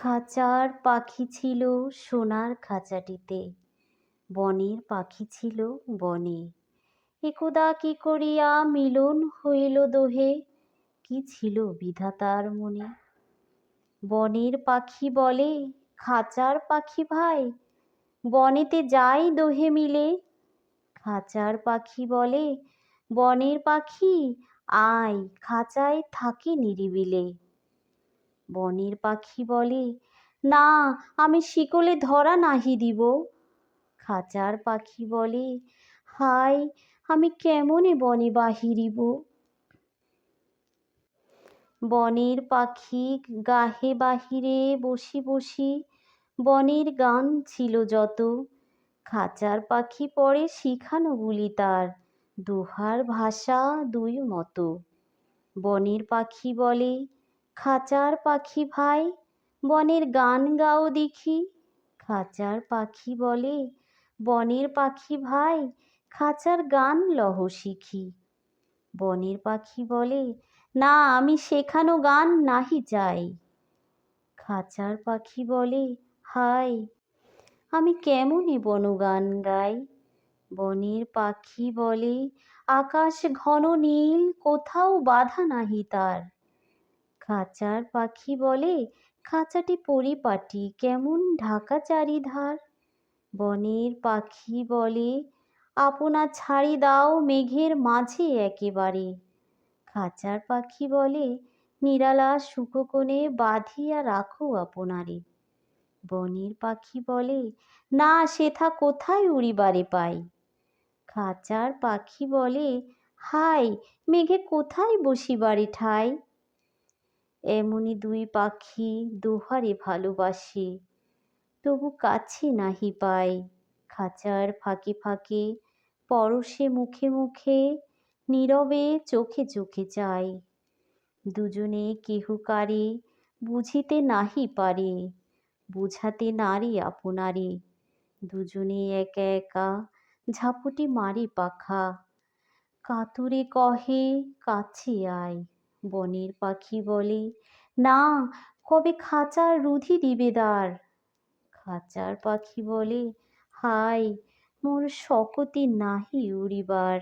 খাঁচার পাখি ছিল সোনার খাঁচাটিতে, বনের পাখি ছিল বনে। একদা কি করিয়া মিলন হইল দোহে, কি ছিল বিধাতার মনে। বনের পাখি বলে, খাঁচার পাখি ভাই, বনেতে যাই দোহে মিলে। খাঁচার পাখি বলে, বনের পাখি আয়, খাঁচায় থাকি নিরিবিলে। বনের পাখি বলে, না, আমি শিকলে ধরা নাহি দিব। খাঁচার পাখি বলে, হায়, আমি কেমনে বনে বাহিরিব। বনের পাখি গাহে বাহিরে বসি বসি, বনের গান ছিল যত। খাঁচার পাখি পরে শিখানো বুলি তার, দোহার ভাষা দুই মতো। বনের পাখি বলে, খাঁচার পাখি ভাই, বনের গান গাও দেখি। খাঁচার পাখি বলে, বনের পাখি ভাই, খাঁচার গান লহ শিখি। বনের পাখি বলে, না, আমি শেখানো গান নাহি চাই। খাঁচার পাখি বলে, হায়, আমি কেমনে বনগান গাই। বনের পাখি বলে, আকাশ ঘন নীল, কোথাও বাধা নাহি তার। খাঁচার পাখি বলে, খাঁচাটি পরিপাটি, কেমন ঢাকা চারিধার। বনের পাখি বলে, আপনা ছাড়ি দাও মেঘের মাঝে একেবারে। খাঁচার পাখি বলে, নিরালা সুখোকণে বাঁধিয়া রাখো আপনারে। বনের পাখি বলে, না, সেথা কোথায় উড়িবারে পাই। খাঁচার পাখি বলে, হায়, মেঘে কোথায় বসিবারে ঠাই। এমনি দুই পাখি দোহারে ভালোবাসে, তবু কাছে নাহি পায়। খাঁচার ফাঁকে ফাঁকে, পরশে মুখে মুখে, নীরবে চোখে চোখে চায়। দুজনে কেহ কারে বুঝিতে নাহি পারে, বুঝাতে নারে আপনারে। দুজনে একা একা ঝাপটি মারে পাখা, কাতরে কহে কাছে আয়। বনের পাখি বলে, না, কবে খাঁচার রুধি দিবে দ্বার। খাঁচার পাখি বলে, হায়, মোর শকতি নাহি উড়িবার।